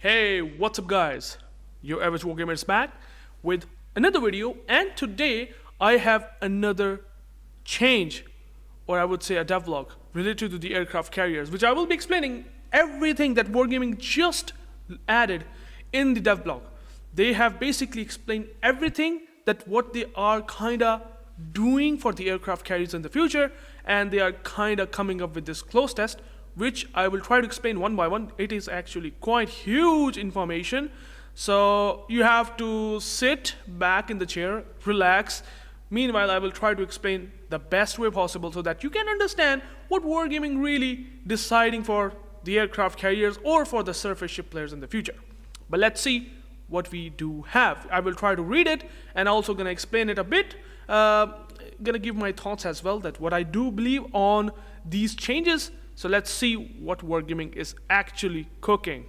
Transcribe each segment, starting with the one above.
Hey, what's up guys? UrAvgWarGamer is back with another video, and today I have another change, or I would say a devlog related to the aircraft carriers, which I will be explaining everything that Wargaming just added in the devlog. They have basically explained everything that what they are kinda doing for the aircraft carriers in the future, and they are kinda coming up with this close test, which I will try to explain one by one. It is actually quite huge information, so you have to sit back in the chair, relax. Meanwhile, I will try to explain the best way possible so that you can understand what Wargaming really deciding for the aircraft carriers or for the surface ship players in the future. But let's see what we do have. I will try to read it and also gonna explain it a bit. Gonna give my thoughts as well, that what I do believe on these changes. So let's see what Wargaming is actually cooking.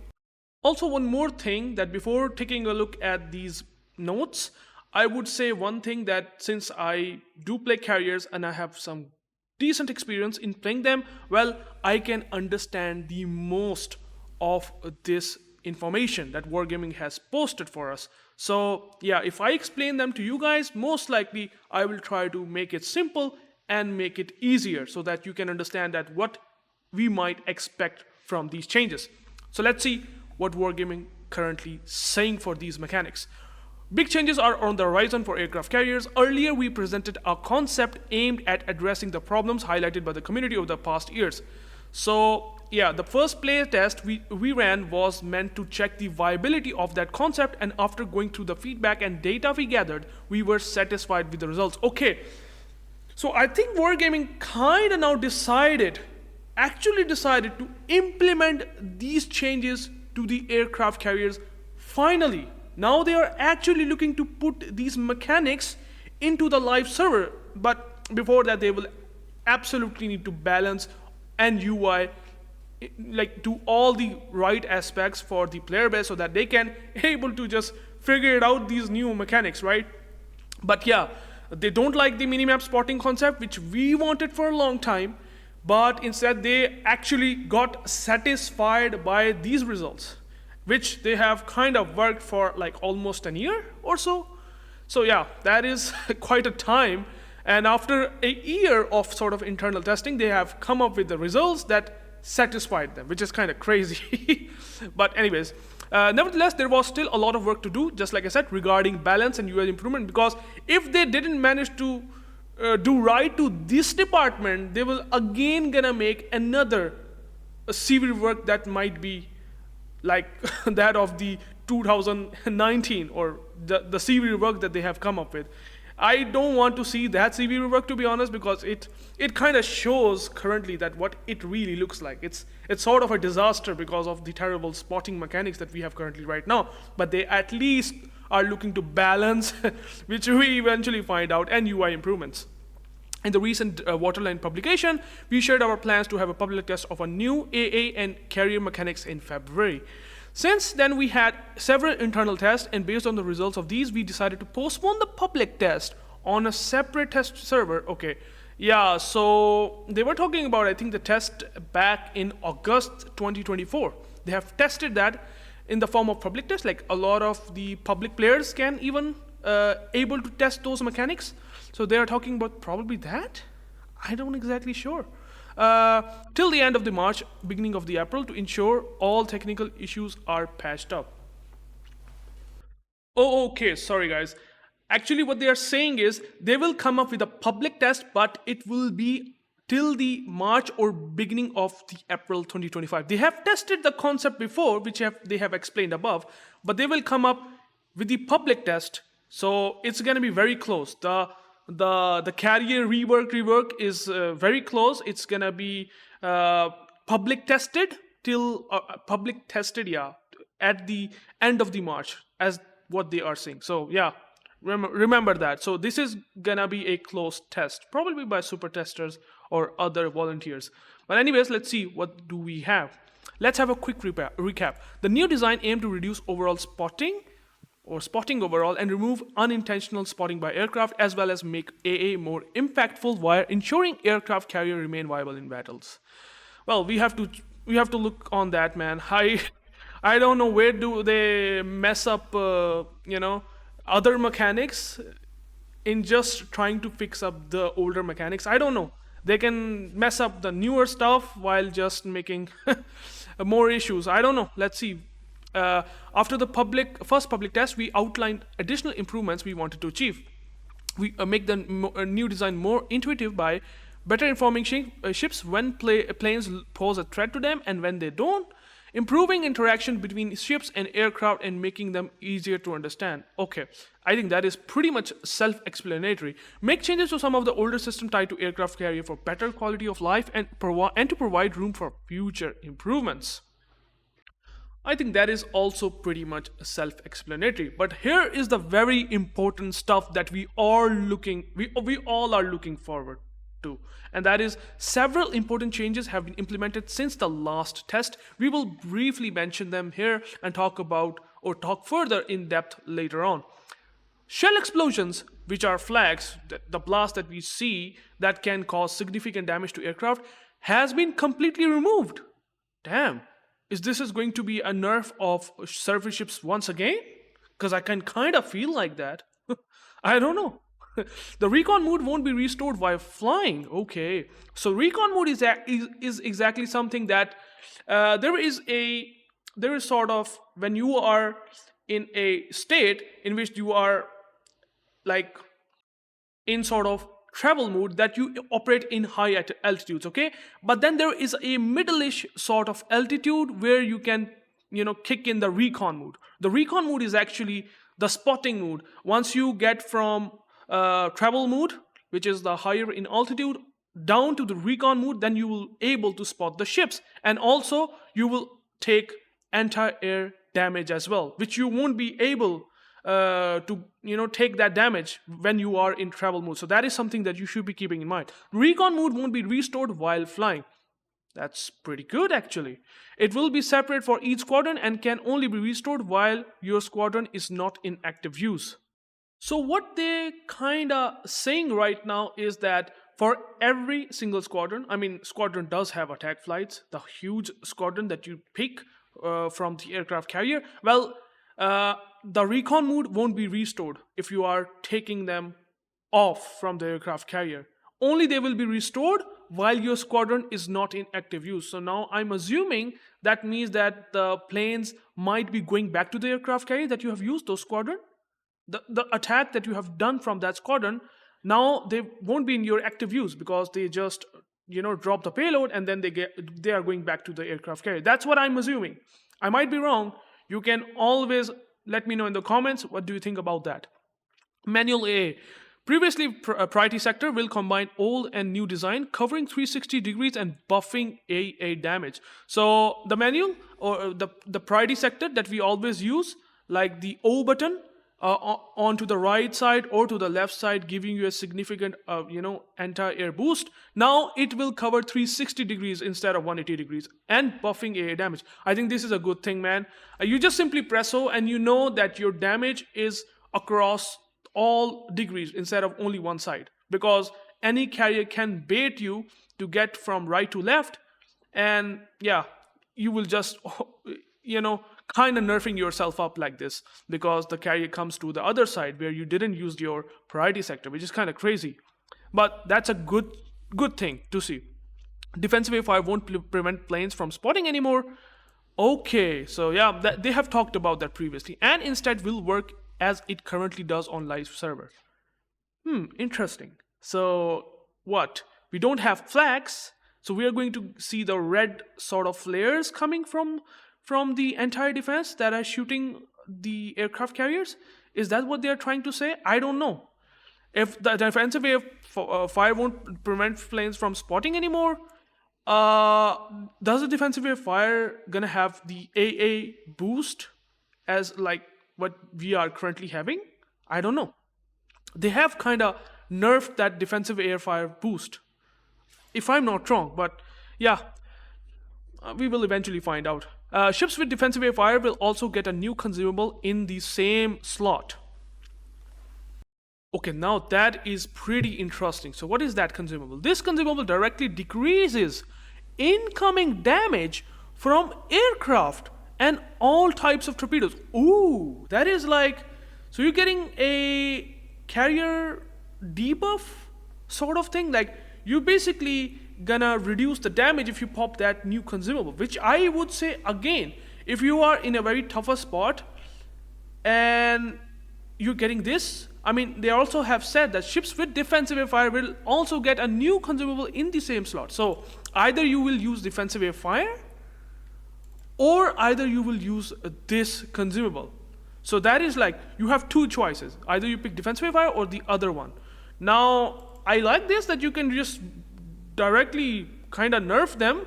Also, one more thing, that before taking a look at these notes, I would say one thing, that since I do play carriers and I have some decent experience in playing them, well, I can understand the most of this information that Wargaming has posted for us. So yeah, if I explain them to you guys, most likely I will try to make it simple and make it easier so that you can understand that what we might expect from these changes. So let's see what Wargaming currently saying for these mechanics. Big changes are on the horizon for aircraft carriers. Earlier we presented a concept aimed at addressing the problems highlighted by the community over the past years. So yeah, the first play test we ran was meant to check the viability of that concept, and after going through the feedback and data we gathered, we were satisfied with the results. Okay, so I think Wargaming kinda now actually decided to implement these changes to the aircraft carriers finally. Now they are actually looking to put these mechanics into the live server, but before that they will absolutely need to balance and UI, like do all the right aspects for the player base so that they can able to just figure it out, these new mechanics, right? But yeah, they don't like the minimap spotting concept, which we wanted for a long time, but instead they actually got satisfied by these results, which they have kind of worked for like almost a year or so. So yeah, that is quite a time, and after a year of sort of internal testing, they have come up with the results that satisfied them, which is kind of crazy. But anyways, nevertheless, there was still a lot of work to do, just like I said, regarding balance and UI improvement, because if they didn't manage to do right to this department, they will again gonna make another CV work that might be like that of the 2019 or the CV work that they have come up with. I don't want to see that CV work, to be honest, because it kind of shows currently that what it really looks like. It's sort of a disaster because of the terrible spotting mechanics that we have currently right now, but they at least are looking to balance, which we eventually find out, and UI improvements. In the recent Waterline publication, we shared our plans to have a public test of a new AA and carrier mechanics in February. Since then, we had several internal tests, and based on the results of these, we decided to postpone the public test on a separate test server. Okay, yeah, so they were talking about, I think, the test back in August 2024. They have tested that in the form of public test, like a lot of the public players can even able to test those mechanics. So they are talking about probably that. I don't exactly sure. Till the end of the March, beginning of the April, to ensure all technical issues are patched up. Oh, okay, sorry guys. Actually, what they are saying is they will come up with a public test, but it will be till the March or beginning of the April 2025. They have tested the concept before, which they have explained above, but they will come up with the public test. So it's going to be very close. The carrier rework is very close. It's going to be public tested at the end of the March, as what they are saying. So yeah, remember that. So this is gonna be a closed test, probably by super testers or other volunteers. But anyways, let's see what do we have. Let's have a quick recap. The new design aimed to reduce overall spotting overall and remove unintentional spotting by aircraft, as well as make AA more impactful while ensuring aircraft carrier remain viable in battles. Well, we have to look on that, man. I don't know where do they mess up, other mechanics in just trying to fix up the older mechanics. I don't know. They can mess up the newer stuff while just making more issues. I don't know. Let's see. After the first public test, we outlined additional improvements we wanted to achieve. We make the new design more intuitive by better informing ships when planes pose a threat to them and when they don't, improving interaction between ships and aircraft and making them easier to understand. Okay, I think that is pretty much self-explanatory. Make changes to some of the older system tied to aircraft carrier for better quality of life and to provide room for future improvements. I think that is also pretty much self-explanatory. But here is the very important stuff that we all are looking forward to. And that is several important changes have been implemented since the last test. We will briefly mention them here and talk further in depth later on. Shell explosions, which are flags, the blast that we see that can cause significant damage to aircraft, has been completely removed. Damn. Is this going to be a nerf of surface ships once again? Because I can kind of feel like that. I don't know. The recon mode won't be restored while flying. Okay. So recon mode is exactly something that there is sort of when you are in a state in which you are like in sort of travel mode that you operate in high altitudes, okay? But then there is a middle-ish sort of altitude where you can, kick in the recon mode. The recon mode is actually the spotting mode. Once you get from travel mode, which is the higher in altitude, down to the recon mode, then you will able to spot the ships. And also, you will take anti-air damage as well, which you won't be able to take that damage when you are in travel mode. So that is something that you should be keeping in mind. Recon mode won't be restored while flying. That's pretty good actually. It will be separate for each squadron and can only be restored while your squadron is not in active use. So what they kinda saying right now is that for every single squadron, squadron does have attack flights, the huge squadron that you pick from the aircraft carrier. Well, the recon mode won't be restored if you are taking them off from the aircraft carrier. Only they will be restored while your squadron is not in active use. So now I'm assuming that means that the planes might be going back to the aircraft carrier that you have used those squadron. The attack that you have done from that squadron, now they won't be in your active use because they just drop the payload and then they are going back to the aircraft carrier. That's what I'm assuming. I might be wrong. You can always let me know in the comments what do you think about that. Manual AA. Previously, priority sector will combine old and new design, covering 360 degrees and buffing AA damage. So the manual or the priority sector that we always use, like the O button, onto the right side or to the left side, giving you a significant anti-air boost. Now it will cover 360 degrees instead of 180 degrees and buffing AA damage. I think this is a good thing, man. You just simply press O and you know that your damage is across all degrees instead of only one side, because any carrier can bait you to get from right to left, and yeah, you will just kind of nerfing yourself up like this because the carrier comes to the other side where you didn't use your priority sector, which is kind of crazy. But that's a good thing to see. Defensive A5 won't prevent planes from spotting anymore. Okay, so yeah, they have talked about that previously, and instead will work as it currently does on live server. Interesting. So what? We don't have flags, so we are going to see the red sort of flares coming from the entire defense that are shooting the aircraft carriers. Is that what they are trying to say? I don't know. If the defensive fire won't prevent planes from spotting anymore, does the defensive fire gonna have the AA boost as like what we are currently having? I don't know. They have kind of nerfed that defensive air fire boost, if I'm not wrong, but yeah, we will eventually find out. Ships with defensive air fire will also get a new consumable in the same slot. Okay, now that is pretty interesting. So what is that consumable? This consumable directly decreases incoming damage from aircraft and all types of torpedoes. Ooh, that is like, so you're getting a carrier debuff sort of thing. Like you're basically gonna reduce the damage if you pop that new consumable, which I would say again, if you are in a very tougher spot and you're getting this, I mean, they also have said that ships with defensive air fire will also get a new consumable in the same slot. So either you will use defensive air fire or either you will use this consumable. So that is like, you have two choices. Either you pick defensive air fire or the other one. Now, I like this, that you can just directly kind of nerf them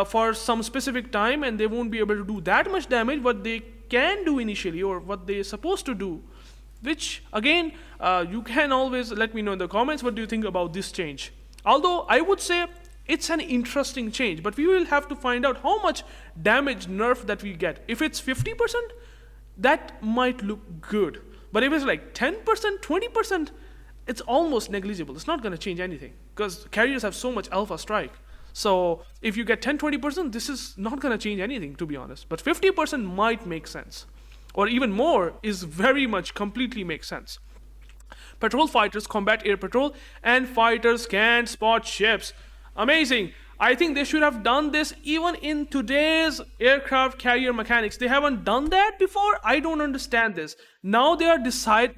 for some specific time, and they won't be able to do that much damage what they can do initially or what they're supposed to do. Which again, you can always let me know in the comments what do you think about this change. Although I would say it's an interesting change, but we will have to find out how much damage nerf that we get. If it's 50%, that might look good. But if it's like 10%, 20%, it's almost negligible. It's not going to change anything because carriers have so much alpha strike. So if you get 10-20%, this is not going to change anything, to be honest. But 50% might make sense. Or even more is very much completely makes sense. Patrol fighters, combat air patrol, and fighters can spot ships. Amazing. I think they should have done this even in today's aircraft carrier mechanics. They haven't done that before. I don't understand this. Now they have decided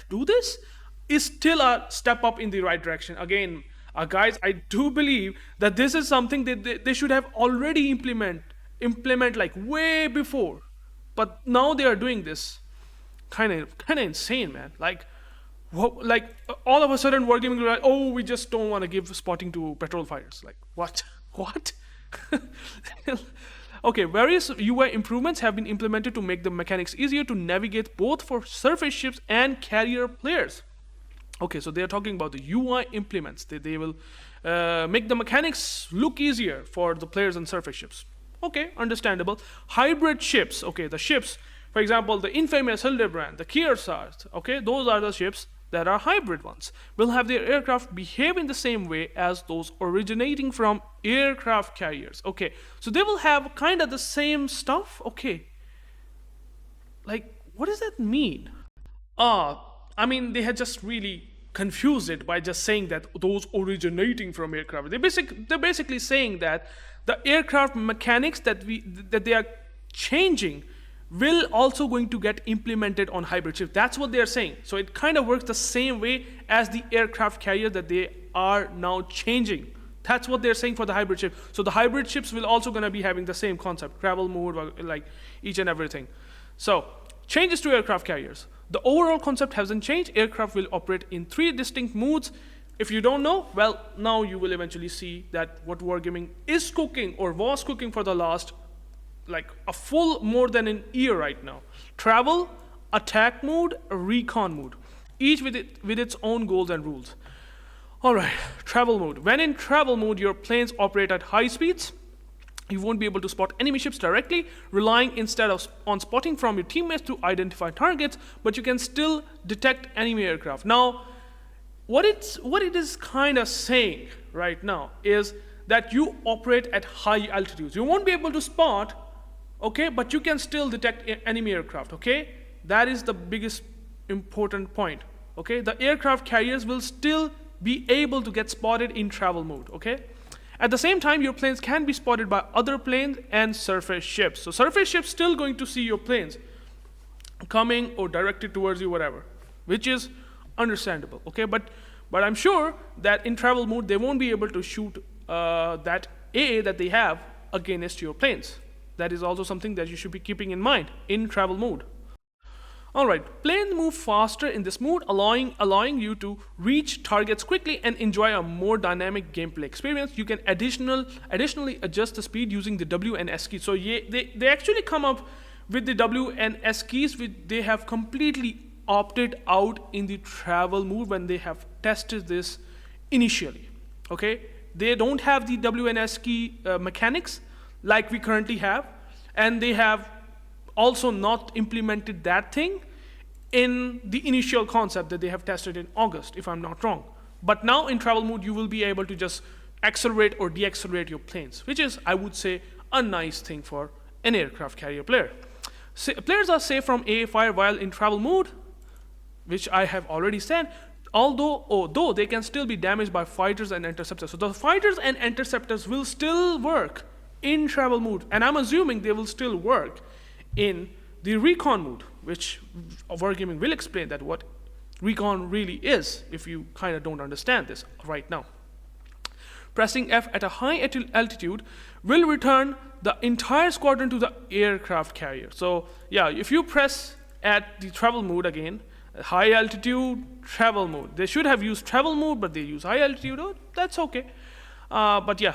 to do this. Is still a step up in the right direction. Again, guys, I do believe that this is something that they should have already implement like way before. But now they are doing this. Kind of insane, man. Like all of a sudden Wargaming will be like, oh, we just don't want to give spotting to patrol fighters. Like what? What? Okay, various UI improvements have been implemented to make the mechanics easier to navigate both for surface ships and carrier players. Okay, so they are talking about the UI implements. They will make the mechanics look easier for the players on surface ships. Okay, understandable. Hybrid ships. Okay, the ships, for example, the infamous Hildebrand, the Kearsarge, okay, those are the ships that are hybrid ones. Will have their aircraft behave in the same way as those originating from aircraft carriers. Okay, so they will have kind of the same stuff. Okay, like what does that mean? I mean, they had just really confused it by just saying that those originating from aircraft. They're basically saying that the aircraft mechanics that they are changing will also going to get implemented on hybrid ships. That's what they are saying. So it kind of works the same way as the aircraft carrier that they are now changing. That's what they're saying for the hybrid ship. So the hybrid ships will also going to be having the same concept, travel mode, like each and everything. So changes to aircraft carriers. The overall concept hasn't changed. Aircraft will operate in 3 distinct modes. If you don't know, well, now you will eventually see that what Wargaming is cooking or was cooking for the last, like a full more than an year right now. Travel, attack mode, recon mode, each with its own goals and rules. All right, travel mode. When in travel mode, your planes operate at high speeds. You won't be able to spot enemy ships directly, relying instead on spotting from your teammates to identify targets, but you can still detect enemy aircraft. Now, what it is kind of saying right now is that you operate at high altitudes. You won't be able to spot, okay, but you can still detect enemy aircraft, okay? That is the biggest important point, okay? The aircraft carriers will still be able to get spotted in travel mode, okay? At the same time, your planes can be spotted by other planes and surface ships. So surface ships still going to see your planes coming or directed towards you, whatever, which is understandable, okay? But I'm sure that in travel mode, they won't be able to shoot that AA that they have against your planes. That is also something that you should be keeping in mind in travel mode. All right, planes move faster in this mode, allowing you to reach targets quickly and enjoy a more dynamic gameplay experience. You can additionally adjust the speed using the W and S keys. So they actually come up with the W and S keys, which they have completely opted out in the travel mode when they have tested this initially. Okay, they don't have the W and S key mechanics like we currently have, and they have also not implemented that thing in the initial concept that they have tested in August, if I'm not wrong. But now in travel mode, you will be able to just accelerate or deaccelerate your planes, which is, I would say, a nice thing for an aircraft carrier player. Players are safe from AA fire while in travel mode, which I have already said, although they can still be damaged by fighters and interceptors. So the fighters and interceptors will still work in travel mode, and I'm assuming they will still work in the recon mode, which UrAvgWarGamer will explain that what recon really is if you kind of don't understand this right now. Pressing F at a high altitude will return the entire squadron to the aircraft carrier. So yeah, if you press at the travel mode again, high altitude, travel mode. They should have used travel mode, but they use high altitude. Oh, that's okay. But yeah,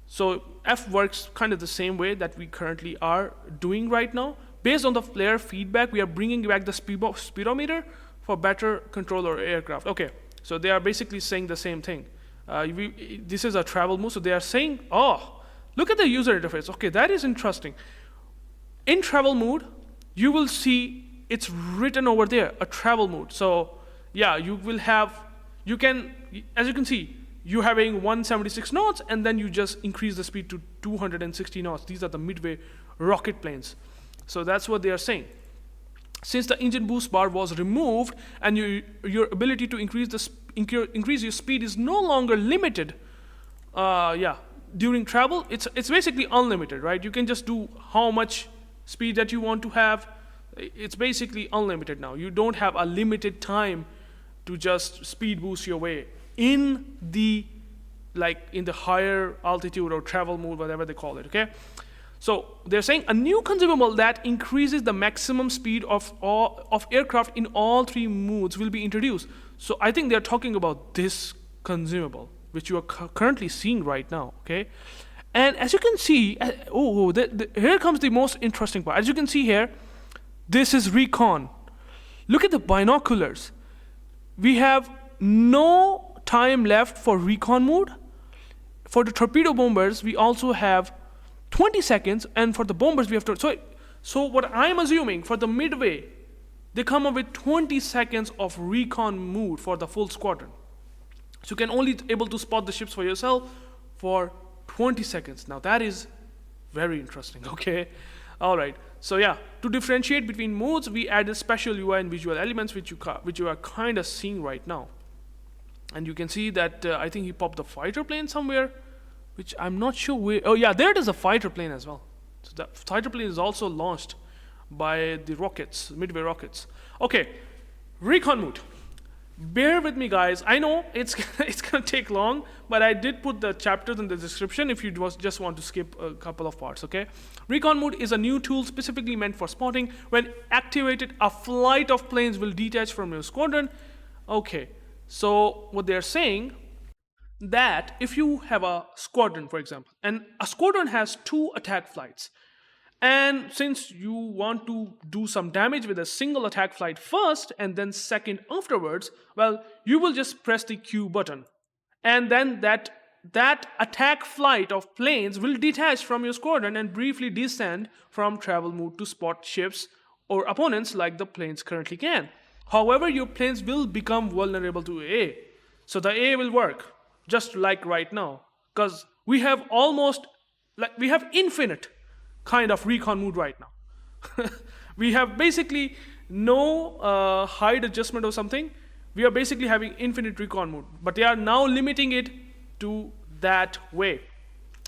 so F works kind of the same way that we currently are doing right now. Based on the player feedback, we are bringing back the speedometer for better control of aircraft. Okay, so they are basically saying the same thing. This is a travel mode, so they are saying, oh, look at the user interface. Okay, that is interesting. In travel mode, you will see it's written over there, a travel mode. So yeah, you can, as you can see, you're having 176 knots, and then you just increase the speed to 260 knots. These are the midway rocket planes. So that's what they are saying. Since the engine boost bar was removed and your ability to increase your speed is no longer limited, during travel, it's basically unlimited, right? You can just do how much speed that you want to have. It's basically unlimited now. You don't have a limited time to just speed boost your way in the higher altitude or travel mode, whatever they call it. Okay. So they're saying a new consumable that increases the maximum speed of aircraft in all three modes will be introduced. So I think they're talking about this consumable, which you are currently seeing right now, okay? And as you can see, here comes the most interesting part. As you can see here, this is recon. Look at the binoculars. We have no time left for recon mode. For the torpedo bombers, we also have 20 seconds, and for the bombers we have to. So what I'm assuming for the midway, they come up with 20 seconds of recon mode for the full squadron. So you can only able to spot the ships for yourself for 20 seconds. Now that is very interesting. Okay, all right. So yeah, to differentiate between modes, we added special UI and visual elements, which you are kind of seeing right now. And you can see that I think he popped the fighter plane somewhere, which I'm not sure where. Oh yeah, there it is, a fighter plane as well. So the fighter plane is also launched by the rockets, midway rockets. Okay, recon mode. Bear with me, guys. I know it's gonna take long, but I did put the chapters in the description if you just want to skip a couple of parts. Okay, recon mode is a new tool specifically meant for spotting. When activated, a flight of planes will detach from your squadron. Okay, so what they're saying, that if you have a squadron, for example, and a squadron has 2 attack flights, and since you want to do some damage with a single attack flight first and then second afterwards, well, you will just press the Q button, and then that attack flight of planes will detach from your squadron and briefly descend from travel mode to spot ships or opponents like the planes currently can. However, your planes will become vulnerable to AA. So the AA will work just like right now, because we have infinite kind of recon mode right now. We have basically no height adjustment or something. We are basically having infinite recon mode, but they are now limiting it to that way.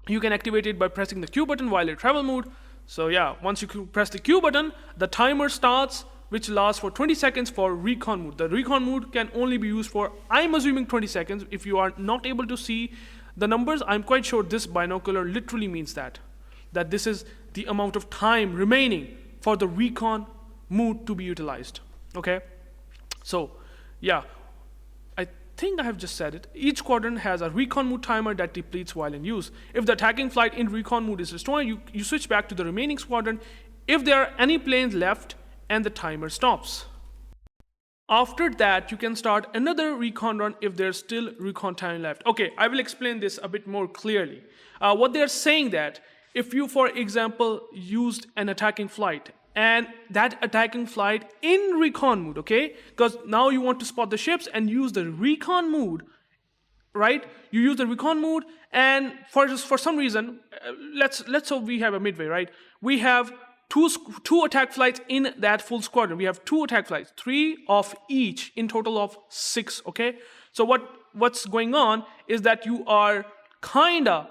You can activate it by pressing the Q button while in travel mode. So yeah, once you press the Q button, the timer starts, which lasts for 20 seconds for recon mode. The recon mode can only be used for, I'm assuming, 20 seconds. If you are not able to see the numbers, I'm quite sure this binocular literally means that this is the amount of time remaining for the recon mode to be utilized. Okay, so yeah, I think I have just said it. Each squadron has a recon mode timer that depletes while in use. If the attacking flight in recon mode is destroyed, you switch back to the remaining squadron if there are any planes left, and the timer stops. After that, you can start another recon run if there's still recon time left. Okay, I will explain this a bit more clearly. What they're saying that if you, for example, used an attacking flight, and that attacking flight in recon mode, okay, because now you want to spot the ships and use the recon mode right? You use the recon mode, and for some reason, let's say we have a midway, right? We have two attack flights in that full squadron. We have two attack flights, 3 of each, in total of 6. Okay, so what's going on is that you are kinda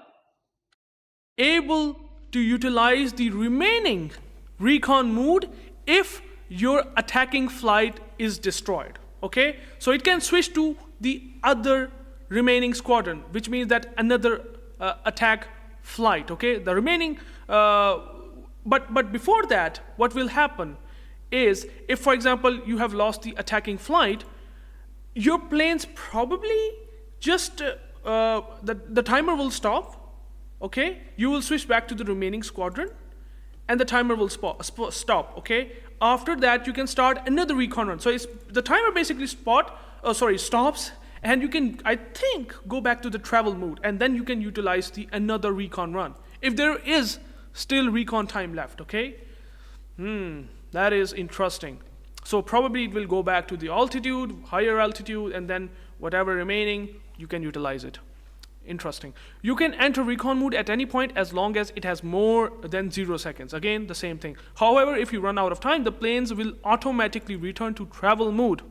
able to utilize the remaining recon mode if your attacking flight is destroyed. Okay, so it can switch to the other remaining squadron, which means that another attack flight. Okay, the remaining but before that, what will happen is, if for example you have lost the attacking flight, your planes probably just the timer will stop. Okay, you will switch back to the remaining squadron, and the timer will stop. Okay, after that you can start another recon run. So the timer basically stops, and you can, I think, go back to the travel mode, and then you can utilize the another recon run if there is still recon time left. Okay, that is interesting. So probably it will go back to the altitude, higher altitude, and then whatever remaining you can utilize it. Interesting. You can enter recon mode at any point as long as it has more than 0 seconds. Again, the same thing. However, if you run out of time, the planes will automatically return to travel mode.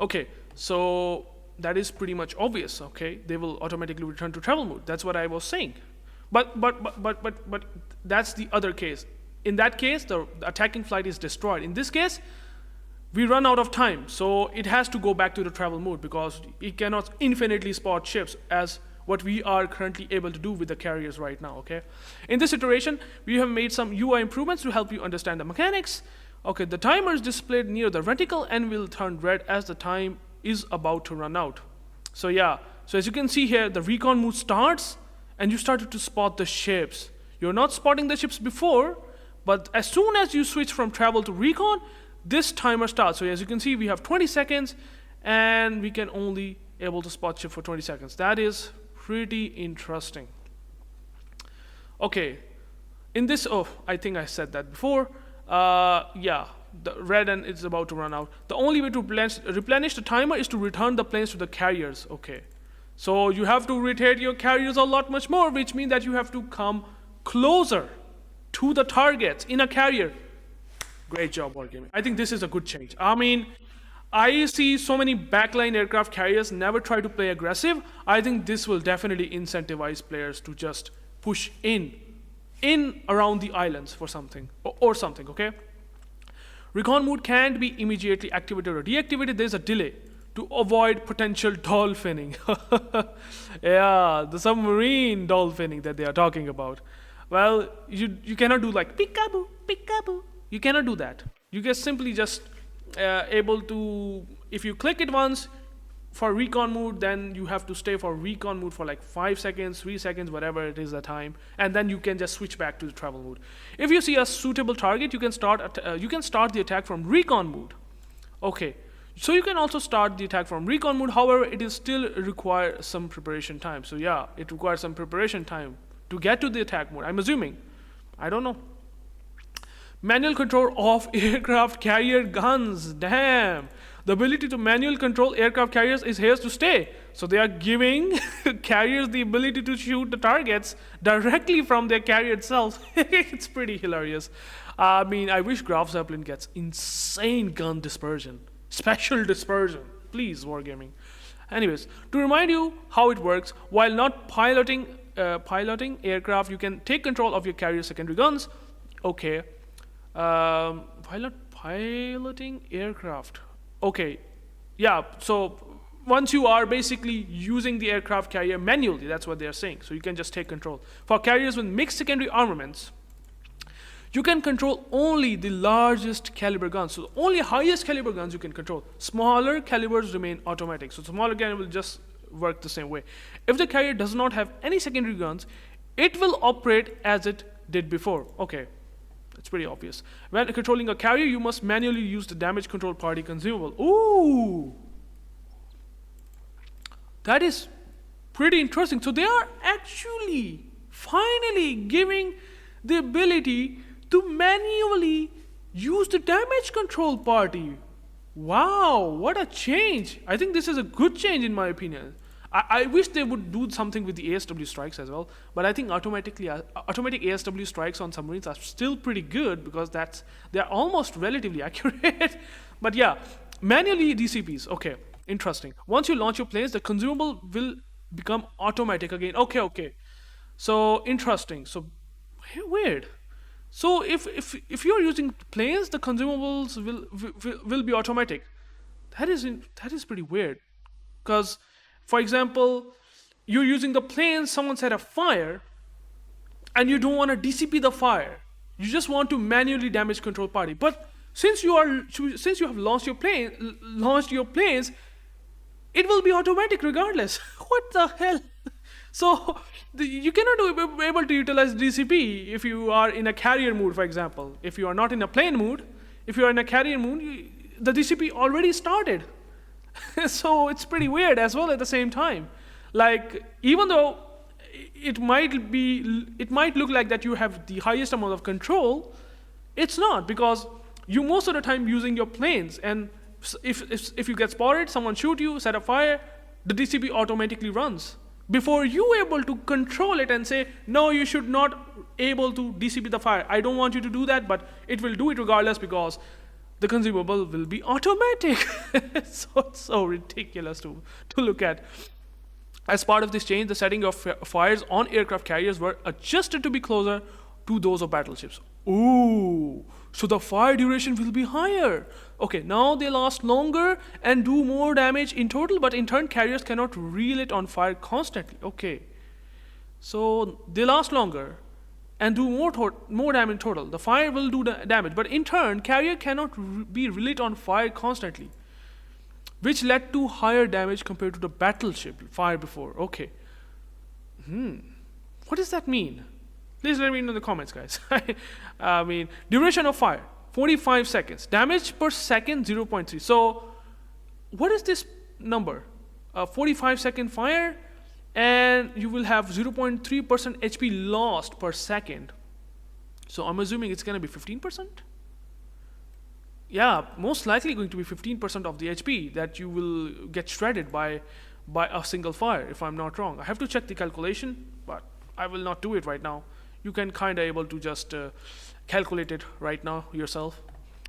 Okay, so that is pretty much obvious. Okay, they will automatically return to travel mode. That's what I was saying. But that's the other case. In that case, the attacking flight is destroyed. In this case, we run out of time, so it has to go back to the travel mode because it cannot infinitely spot ships as what we are currently able to do with the carriers right now. Okay, in this iteration, we have made some UI improvements to help you understand the mechanics. Okay, the timer is displayed near the reticle and will turn red as the time is about to run out. So yeah, so as you can see here, the recon mode starts, and you started to spot the ships. You're not spotting the ships before, but as soon as you switch from travel to recon, this timer starts. So as you can see, we have 20 seconds, and we can only able to spot ship for 20 seconds. That is pretty interesting. Okay, in this, I think I said that before. Yeah, the red end is about to run out. The only way to replenish the timer is to return the planes to the carriers. Okay, so you have to rotate your carriers a lot much more, which means that you have to come closer to the targets in a carrier. Great job, UrAvgWarGamer. I think this is a good change. I mean, I see so many backline aircraft carriers never try to play aggressive. I think this will definitely incentivize players to just push in around the islands for something or something. Okay. Recon mode can't be immediately activated or deactivated. There's a delay to avoid potential dolphining. Yeah, the submarine dolphining that they are talking about. Well, you cannot do like peekaboo, peekaboo. You cannot do that. You get simply just able to, if you click it once for recon mode, then you have to stay for recon mode for like 5 seconds, 3 seconds, whatever it is the time, and then you can just switch back to the travel mode. If you see a suitable target, you can start the attack from recon mode. Okay, so you can also start the attack from recon mode. However, it is still require some preparation time. So yeah, it requires some preparation time to get to the attack mode, I'm assuming. I don't know. Manual control of aircraft carrier guns. Damn. The ability to manual control aircraft carriers is here to stay. So they are giving carriers the ability to shoot the targets directly from their carrier itself. It's pretty hilarious. I mean, I wish Graf Zeppelin gets insane gun dispersion. Special dispersion. Please, Wargaming. Anyways, to remind you how it works, while not piloting aircraft, you can take control of your carrier's secondary guns. Okay. Piloting aircraft. Okay, yeah, so once you are basically using the aircraft carrier manually, that's what they're saying, so you can just take control. For carriers with mixed secondary armaments, you can control only the largest caliber guns, so only highest caliber guns you can control. Smaller calibers remain automatic, so smaller caliber will just work the same way. If the carrier does not have any secondary guns, it will operate as it did before. Okay. It's pretty obvious. When controlling a carrier, you must manually use the damage control party consumable. Ooh! That is pretty interesting. So they are actually finally giving the ability to manually use the damage control party. Wow, what a change. I think this is a good change in my opinion. I wish they would do something with the ASW strikes as well, but I think automatic ASW strikes on submarines are still pretty good because they're almost relatively accurate. But yeah, manually DCPs. Okay, interesting. Once you launch your planes, the consumable will become automatic again. Okay. So interesting. So weird. So if you're using planes, the consumables will be automatic. That is pretty weird. Because, for example, you're using the planes, someone set a fire, and you don't want to DCP the fire. You just want to manually damage control party. But since you have launched your planes, it will be automatic regardless. What the hell? So you cannot be able to utilize DCP if you are in a carrier mode, for example. If you are not in a plane mode, if you are in a carrier mode, the DCP already started. So it's pretty weird as well at the same time. Like, even though it might look like that you have the highest amount of control, it's not, because you most of the time using your planes, and if you get spotted, someone shoot you, set a fire, the DCP automatically runs before you able to control it and say, no, you should not able to DCP the fire. I don't want you to do that, but it will do it regardless because the consumable will be automatic. so ridiculous to look at. As part of this change, the setting of fires on aircraft carriers were adjusted to be closer to those of battleships. Ooh, so the fire duration will be higher. Okay, now they last longer and do more damage in total, but in turn carriers cannot reel it on fire constantly. Okay, so they last longer and do more damage in total. The fire will do damage, but in turn carrier cannot be relit on fire constantly, which led to higher damage compared to the battleship fire before. Okay. What does that mean? Please let me know in the comments, guys. I mean, duration of fire, 45 seconds. Damage per second, 0.3. So, what is this number? 45-second fire, and you will have 0.3% HP lost per second. So, I'm assuming it's going to be 15%? Yeah, most likely going to be 15% of the HP that you will get shredded by a single fire, if I'm not wrong. I have to check the calculation, but I will not do it right now. You can kind of able to just calculate it right now yourself.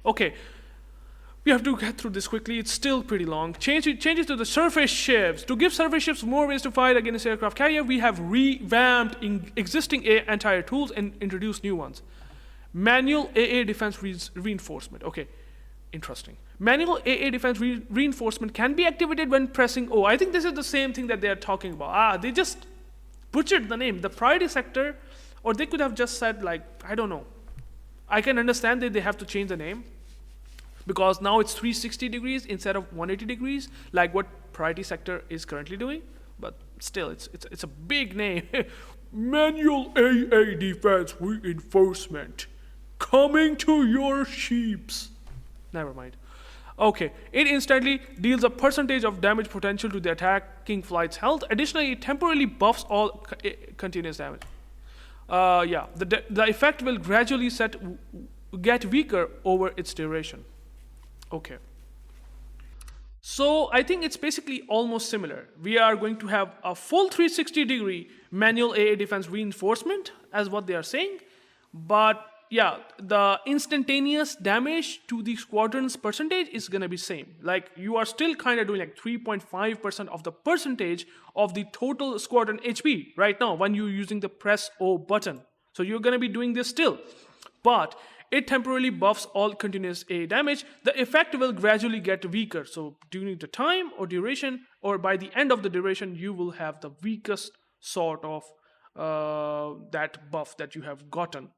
Okay, we have to get through this quickly. It's still pretty long. Changes to the surface ships. To give surface ships more ways to fight against aircraft carrier, we have revamped existing anti-air tools and introduced new ones. Manual AA defense reinforcement. Okay. Interesting. Manual AA defense reinforcement can be activated when pressing O. I think this is the same thing that they are talking about. They just butchered the name. The priority sector, or they could have just said, like, I don't know. I can understand that they have to change the name because now it's 360 degrees instead of 180 degrees, like what priority sector is currently doing. But still, it's a big name. Manual AA defense reinforcement coming to your ships. Never mind. Okay, it instantly deals a percentage of damage potential to the attacking flight's health. Additionally, it temporarily buffs all continuous damage. The effect will gradually get weaker over its duration. Okay. So I think it's basically almost similar. We are going to have a full 360-degree manual AA defense reinforcement, as what they are saying, but yeah, the instantaneous damage to the squadron's percentage is going to be same. Like, you are still kind of doing like 3.5% of the percentage of the total squadron HP right now when you're using the press O button. So you're going to be doing this still. But it temporarily buffs all continuous A damage. The effect will gradually get weaker. So during the time or duration, or by the end of the duration, you will have the weakest sort of that buff that you have gotten.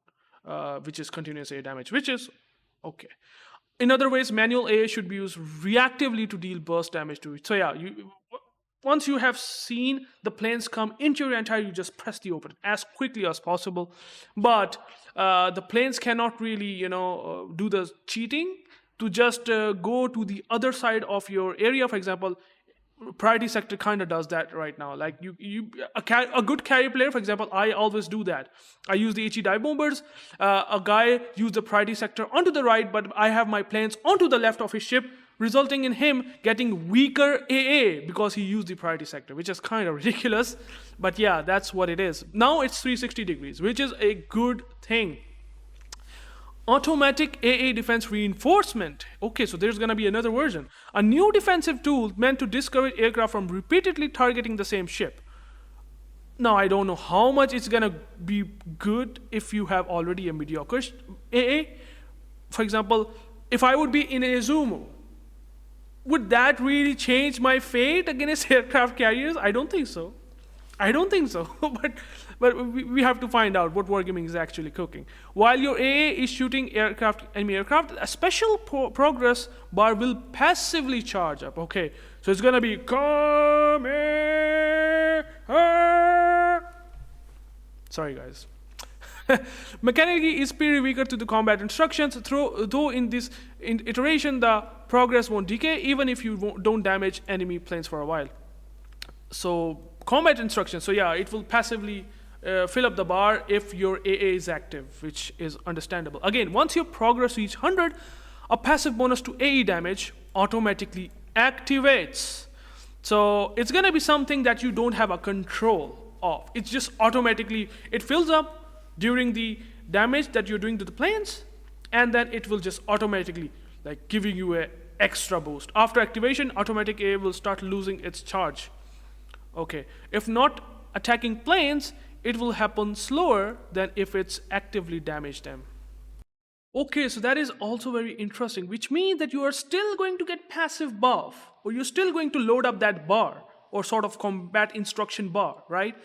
Which is continuous A damage, which is okay. In other ways, manual A should be used reactively to deal burst damage to it. So yeah, once you have seen the planes come into your anti-air, you just press the open as quickly as possible. But the planes cannot really, do the cheating to just go to the other side of your area. For example, priority sector kind of does that right now. Like a good carrier player, for example, I always do that. I use the HE dive bombers. A guy used the priority sector onto the right, but I have my planes onto the left of his ship, resulting in him getting weaker AA because he used the priority sector, which is kind of ridiculous. But yeah, that's what it is. Now it's 360 degrees, which is a good thing. Automatic AA defense reinforcement. Okay, so there's gonna be another version. A new defensive tool meant to discourage aircraft from repeatedly targeting the same ship. Now, I don't know how much it's gonna be good if you have already a mediocre AA. For example, if I would be in Izumo, would that really change my fate against aircraft carriers? I don't think so. but we have to find out what Wargaming is actually cooking. While your AA is shooting enemy aircraft, a special progress bar will passively charge up. Okay, so it's gonna be sorry guys. Mechanically is pretty weaker to the combat instructions, though in this iteration the progress won't decay even if you don't damage enemy planes for a while. So combat instructions, so yeah, it will passively fill up the bar if your AA is active, which is understandable. Again, once your progress reaches 100, a passive bonus to AE damage automatically activates. So it's gonna be something that you don't have a control of. It's just automatically, it fills up during the damage that you're doing to the planes, and then it will just automatically like giving you an extra boost. After activation, automatic AA will start losing its charge. Okay, if not attacking planes, it will happen slower than if it's actively damaged them. Okay, so that is also very interesting, which means that you are still going to get passive buff, or you're still going to load up that bar, or sort of combat instruction bar, right?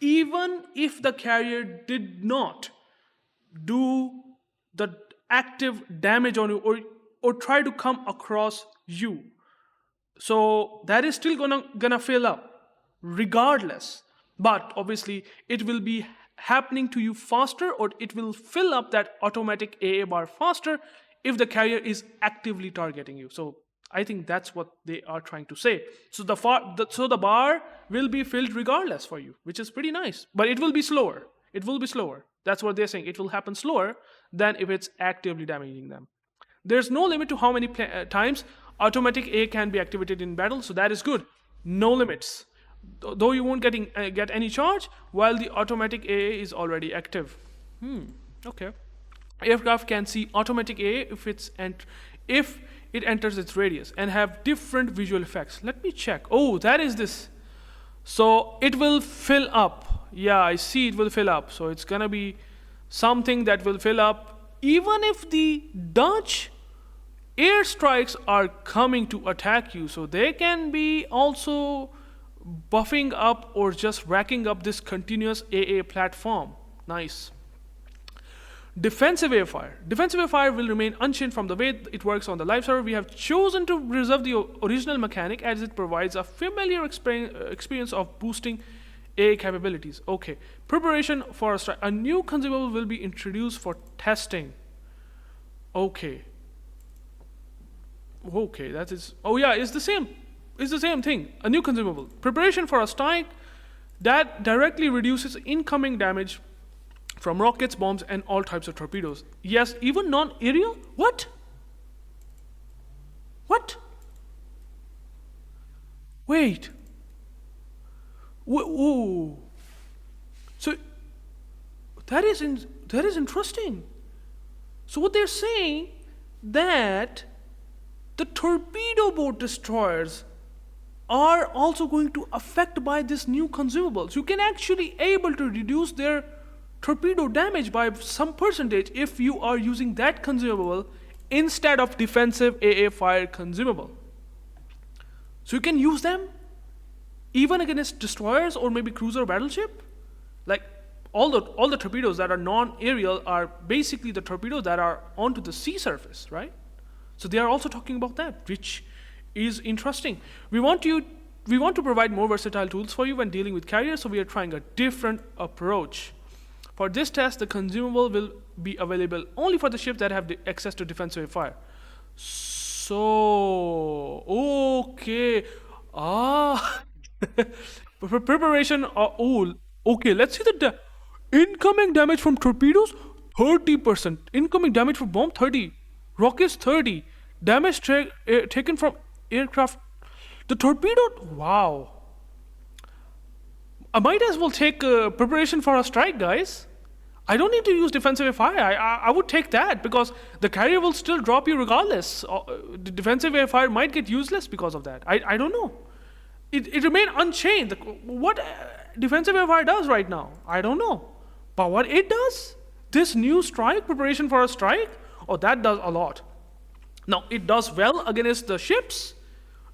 Even if the carrier did not do the active damage on you, or try to come across you. So that is still gonna fill up regardless, but obviously it will be happening to you faster, or it will fill up that automatic AA bar faster if the carrier is actively targeting you. So I think that's what they are trying to say. So the bar will be filled regardless for you, which is pretty nice, but it will be slower. That's what they're saying. It will happen slower than if it's actively damaging them. There's no limit to how many times automatic AA can be activated in battle, so that is good. No limits. Though you won't get any charge while the automatic AA is already active. Okay. Aircraft can see automatic AA if it enters its radius and have different visual effects. Let me check. Oh, that is this. So it will fill up. Yeah, I see it will fill up. So it's gonna be something that will fill up even if the Dutch airstrikes are coming to attack you. So they can be also buffing up or just racking up this continuous AA platform. Nice. Defensive airfire. Defensive airfire will remain unchanged from the way it works on the live server. We have chosen to reserve the original mechanic as it provides a familiar experience of boosting AA capabilities. Okay. Preparation for a strike. A new consumable will be introduced for testing. Okay. Okay, that is... Oh yeah, it's the same. It's the same thing. A new consumable. Preparation for a strike that directly reduces incoming damage from rockets, bombs, and all types of torpedoes. Yes, even non-aerial? What? Wait. Whoa. So that is interesting. So what they're saying that the torpedo boat destroyers are also going to affect by this new consumable. So you can actually able to reduce their torpedo damage by some percentage if you are using that consumable instead of defensive AA fire consumable. So you can use them even against destroyers or maybe cruiser or battleship. Like all the torpedoes that are non-aerial are basically the torpedoes that are onto the sea surface, right? So they are also talking about that, which is interesting. We want to provide more versatile tools for you when dealing with carriers, so we are trying a different approach. For this test, the consumable will be available only for the ships that have access to defensive fire. So, okay. Ah, preparation. Oh, okay. Let's see the incoming damage from torpedoes. 30%. Incoming damage from bomb 30. Rockets 30. Damage taken from aircraft. The torpedo. Wow. I might as well take preparation for a strike, guys. I don't need to use defensive fire. I would take that because the carrier will still drop you regardless. The defensive fire might get useless because of that. I don't know. It remained unchanged. What defensive fire does right now, I don't know. But what it does, this new strike, preparation for a strike, oh, that does a lot. Now, it does well against the ships,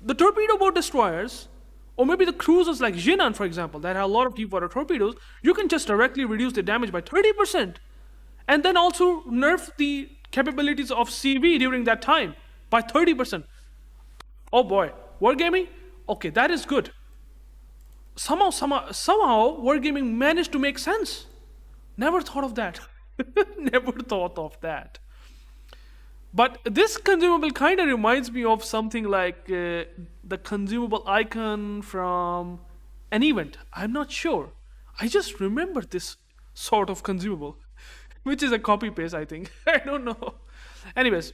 the torpedo boat destroyers, or maybe the cruisers like Jinan, for example, that have a lot of deep water torpedoes. You can just directly reduce the damage by 30%. And then also nerf the capabilities of CV during that time by 30%. Oh boy, wargaming? Okay, that is good. Somehow wargaming managed to make sense. Never thought of that. Never thought of that. But this consumable kind of reminds me of something like the consumable icon from an event. I'm not sure. I just remember this sort of consumable, which is a copy paste, I think. I don't know. Anyways,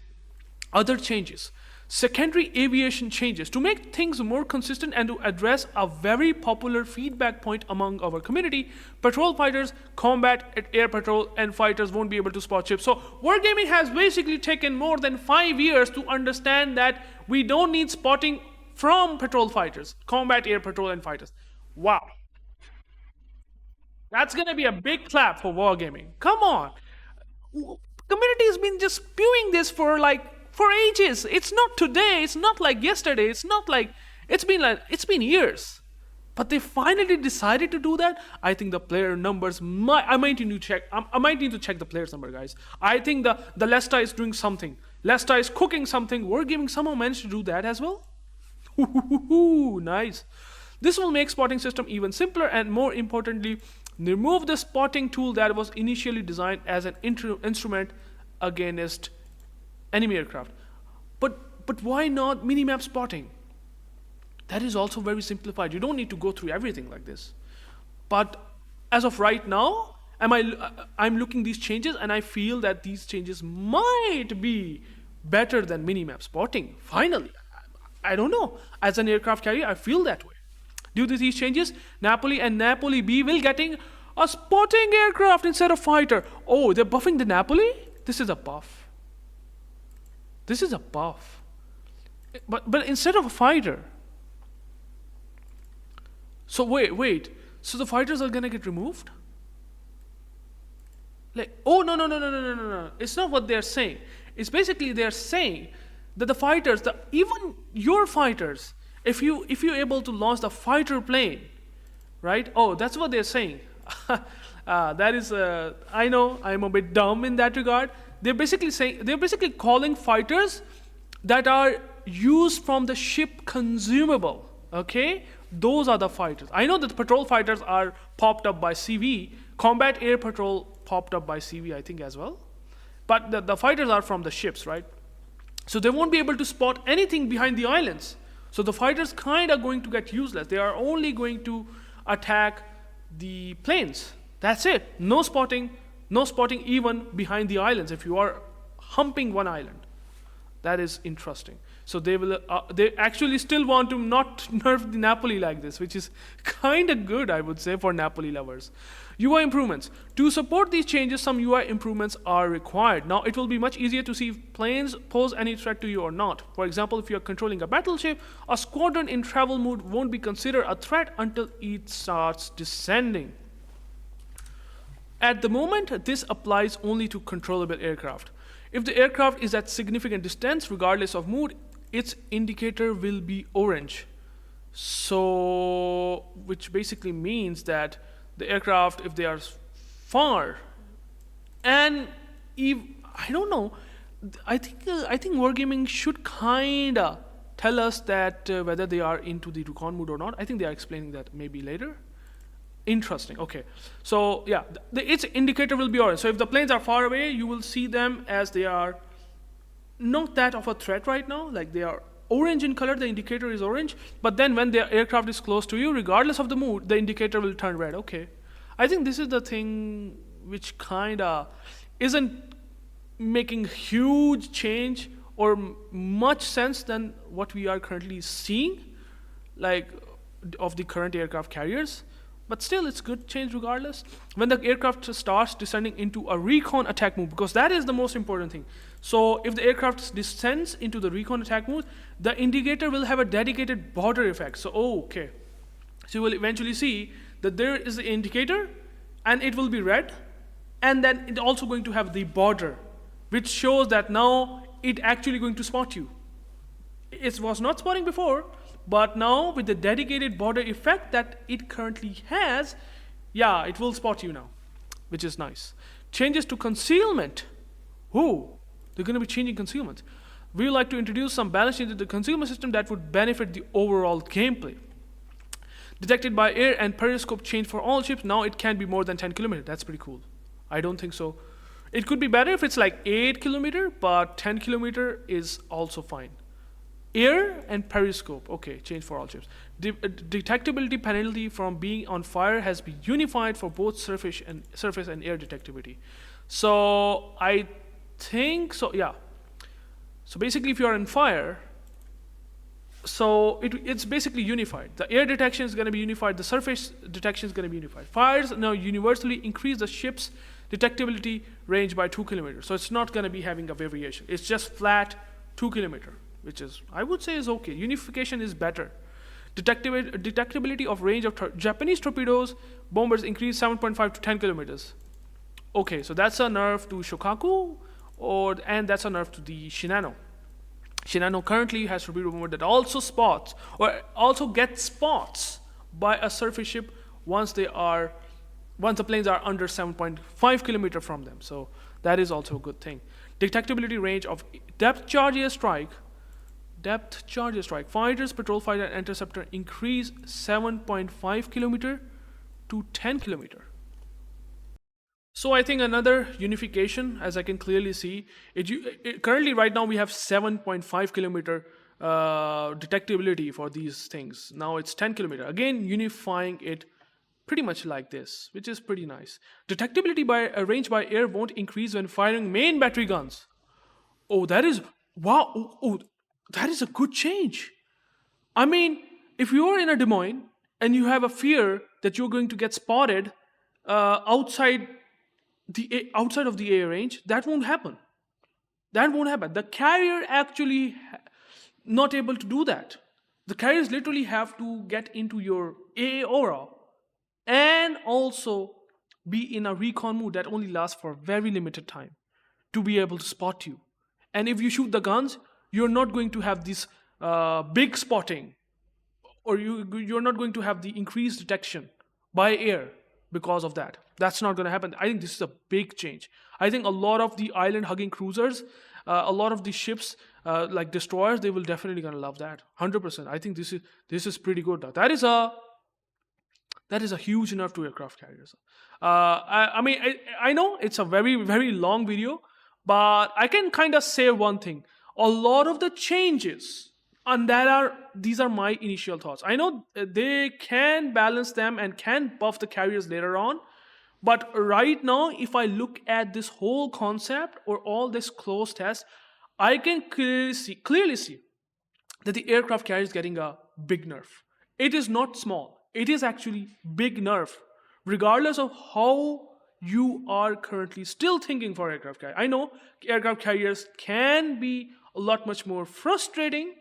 other changes. Secondary aviation changes to make things more consistent and to address a very popular feedback point among our community. Patrol fighters, combat at air patrol, and fighters won't be able to spot ships. So wargaming has basically taken more than 5 years to understand that we don't need spotting from patrol fighters, combat air patrol, and fighters. Wow. That's gonna be a big clap for wargaming. Come on. Community has been just spewing this for ages. It's not today, it's not like yesterday, it's not like it's been years. But they finally decided to do that. I think the player numbers I might need to check. I might need to check the players number, guys. I think the Lesta is doing something. Lesta is cooking something. Wargaming somehow managed to do that as well. Nice. This will make spotting system even simpler and more importantly, remove the spotting tool that was initially designed as an instrument against enemy aircraft. But why not minimap spotting? That is also very simplified. You don't need to go through everything like this. But as of right now, I'm looking these changes and I feel that these changes might be better than minimap spotting. Finally, I don't know. As an aircraft carrier, I feel that way. Due to these changes, Napoli and Napoli B will getting a spotting aircraft instead of fighter. Oh, they're buffing the Napoli? This is a buff. This is a buff. But instead of a fighter. So wait. So the fighters are gonna get removed? Like, oh no. It's not what they're saying. It's basically they're saying that the fighters, even your fighters, if you're able to launch the fighter plane, right? Oh, that's what they're saying. That is, I know I'm a bit dumb in that regard. They're basically calling fighters that are used from the ship consumable. Okay, those are the fighters. I know that the patrol fighters are popped up by CV. Combat air patrol popped up by CV, I think as well. But the fighters are from the ships, right? So they won't be able to spot anything behind the islands. So the fighters kind of going to get useless. They are only going to attack the planes. That's it. No spotting even behind the islands if you are humping one island. That is interesting. So they actually still want to not nerf the Napoli like this, which is kind of good, I would say, for Napoli lovers. UI improvements. To support these changes, some UI improvements are required. Now, it will be much easier to see if planes pose any threat to you or not. For example, if you are controlling a battleship, a squadron in travel mode won't be considered a threat until it starts descending. At the moment, this applies only to controllable aircraft. If the aircraft is at significant distance, regardless of mode, its indicator will be orange. So, which basically means that the aircraft, if they are far, and I don't know, I think Wargaming should kinda tell us that whether they are into the Recon mode or not. I think they are explaining that maybe later. Interesting. Okay, so yeah, its indicator will be orange. So if the planes are far away, you will see them as they are not that of a threat right now. Like they are orange in color, the indicator is orange, but then when the aircraft is close to you, regardless of the mood, the indicator will turn red. Okay. I think this is the thing which kinda isn't making huge change or much sense than what we are currently seeing, like of the current aircraft carriers. But still, it's good change regardless. When the aircraft starts descending into a recon attack mode, because that is the most important thing. So if the aircraft descends into the recon attack mode, the indicator will have a dedicated border effect. So, okay. So you will eventually see that there is the indicator and it will be red. And then it's also going to have the border, which shows that now it actually going to spot you. It was not spotting before, but now with the dedicated border effect that it currently has, yeah, it will spot you now, which is nice. Changes to concealment. Ooh, they're going to be changing concealment. We would like to introduce some balance changes to the concealment system that would benefit the overall gameplay. Detected by air and periscope change for all ships. Now it can be more than 10 kilometers. That's pretty cool. I don't think so. It could be better if it's like 8 kilometer, but 10 kilometer is also fine. Air and periscope, okay, change for all ships. Detectability penalty from being on fire has been unified for both surface and air detectability. So I think so, yeah. So basically, if you are on fire, so it's basically unified. The air detection is going to be unified. The surface detection is going to be unified. Fires now universally increase the ship's detectability range by 2 kilometers. So it's not going to be having a variation. It's just flat 2 kilometer, which is, I would say, is okay. Unification is better. Detectability of range of Japanese torpedoes, bombers increase 7.5 to 10 kilometers. Okay, so that's a nerf to Shokaku, and that's a nerf to the Shinano. Shinano currently has torpedo bomber that also spots, or also gets spots by a surface ship once the planes are under 7.5 kilometer from them. So that is also a good thing. Detectability range of depth charge airstrike. Fighters, patrol fighter, and interceptor increase 7.5 kilometer to 10 kilometer. So I think another unification, as I can clearly see, currently right now we have 7.5 kilometer detectability for these things. Now it's 10 kilometer. Again, unifying it pretty much like this, which is pretty nice. Detectability by range by air won't increase when firing main battery guns. Oh, that is, wow, oh, that is a good change. I mean, if you are in a Des Moines and you have a fear that you're going to get spotted outside of the air range, that won't happen. That won't happen. The carrier actually not able to do that. The carriers literally have to get into your AA aura and also be in a recon mode that only lasts for a very limited time to be able to spot you. And if you shoot the guns, you're not going to have this big spotting, or you're not going to have the increased detection by air because of that. That's not going to happen. I think this is a big change. I think a lot of the island-hugging cruisers, a lot of the ships like destroyers, they will definitely going to love that. 100%. I think this is pretty good. That is a huge nerf to aircraft carriers. I mean, I know it's a very, very long video, but I can kind of say one thing. A lot of the changes, and these are my initial thoughts. I know they can balance them and can buff the carriers later on, but right now, if I look at this whole concept or all this close test, I can clearly see that the aircraft carrier is getting a big nerf. It is not small. It is actually big nerf, regardless of how you are currently still thinking for aircraft carrier. I know aircraft carriers can be a lot much more frustrating,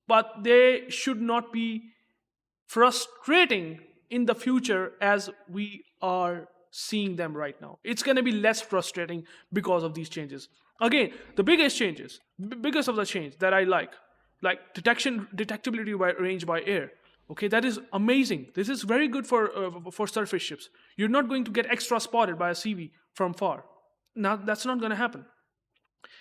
but they should not be frustrating in the future as we are seeing them right now. It's going to be less frustrating because of these changes. Again, the biggest of the change that I like detectability by range by air. Okay, that is amazing. This is very good for surface ships. You're not going to get extra spotted by a CV from far. Now, that's not going to happen.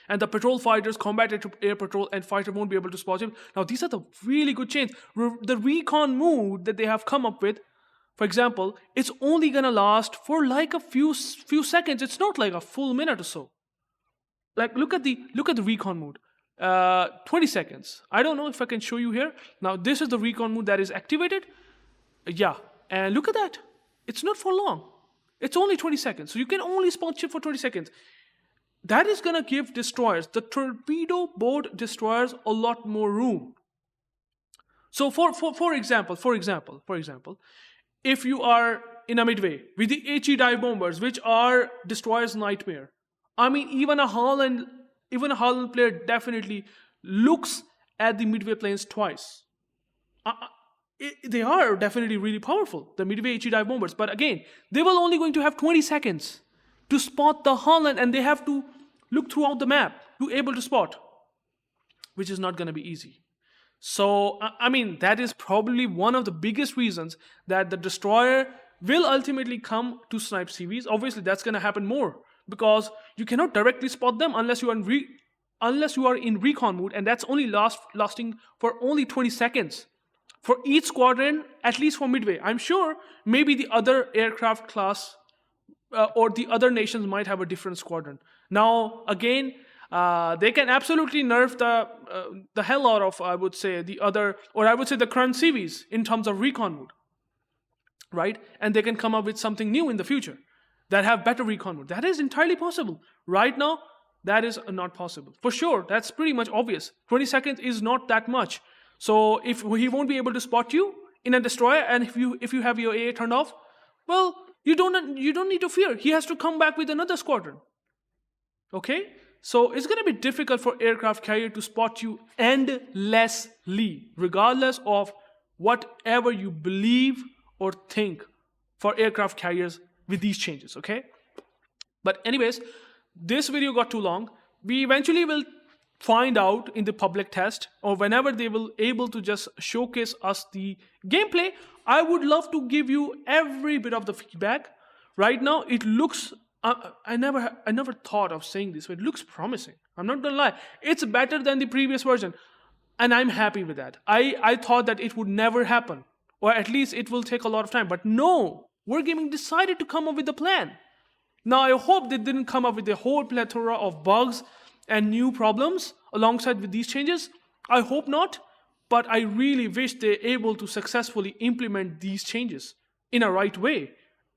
And the patrol fighters, combat air patrol, and fighter won't be able to spot him. Now, these are the really good changes. The recon mode that they have come up with, for example, it's only going to last for like a few seconds. It's not like a full minute or so. Like, look at the recon mode. 20 seconds. I don't know if I can show you here. Now this is the Recon Mode that is activated. Yeah, and look at that. It's not for long. It's only 20 seconds. So you can only spot ship for 20 seconds. That is gonna give destroyers, the torpedo board destroyers, a lot more room. So for example, if you are in a midway with the HE dive bombers, which are destroyers' nightmare. I mean, even a Holland player definitely looks at the midway planes twice. They are definitely really powerful, the midway HE dive bombers. But again, they will only going to have 20 seconds to spot the Holland, and they have to look throughout the map to able to spot, which is not going to be easy. So, I mean, that is probably one of the biggest reasons that the destroyer will ultimately come to snipe CVs. Obviously, that's going to happen more because you cannot directly spot them unless you are in recon mode, and that's only lasting for only 20 seconds for each squadron, at least for midway. I'm sure maybe the other aircraft class or the other nations might have a different squadron. Now, again, they can absolutely nerf the hell out of, I would say, the current CVs in terms of recon mode, right? And they can come up with something new in the future that have better recon mode. That is entirely possible. Right now, that is not possible. For sure, that's pretty much obvious. 20 seconds is not that much. So if he won't be able to spot you in a destroyer, and if you have your AA turned off, well, you don't need to fear. He has to come back with another squadron. Okay? So it's going to be difficult for aircraft carrier to spot you endlessly, regardless of whatever you believe or think for aircraft carriers with these changes, okay? But anyways, this video got too long. We eventually will find out in the public test, or whenever they will able to just showcase us the gameplay. I would love to give you every bit of the feedback. Right now, it looks... I never thought of saying this, but it looks promising. I'm not gonna lie. It's better than the previous version, and I'm happy with that. I thought that it would never happen, or at least it will take a lot of time. But no, UrAvgWarGamer decided to come up with a plan. Now, I hope they didn't come up with a whole plethora of bugs and new problems alongside with these changes. I hope not, but I really wish they're able to successfully implement these changes in a right way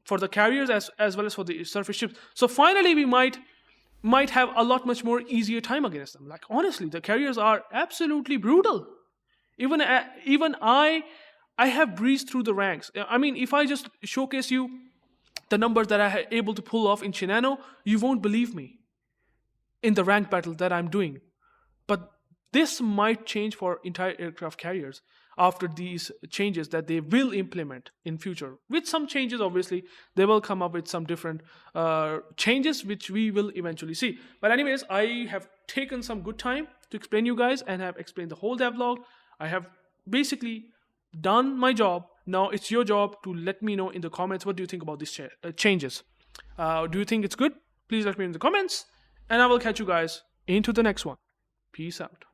for the carriers as well as for the surface ships. So finally, we might have a lot much more easier time against them. Like, honestly, the carriers are absolutely brutal. Even I have breezed through the ranks. I mean, if I just showcase you the numbers that I am able to pull off in Chinano, you won't believe me in the rank battle that I'm doing. But this might change for entire aircraft carriers after these changes that they will implement in future. With some changes, obviously, they will come up with some different changes, which we will eventually see. But anyways, I have taken some good time to explain you guys and have explained the whole devlog. I have basically done my job. Now it's your job to let me know in the comments, what do you think about these changes? Do you think it's good? Please let me know in the comments, and I will catch you guys into the next one. Peace out.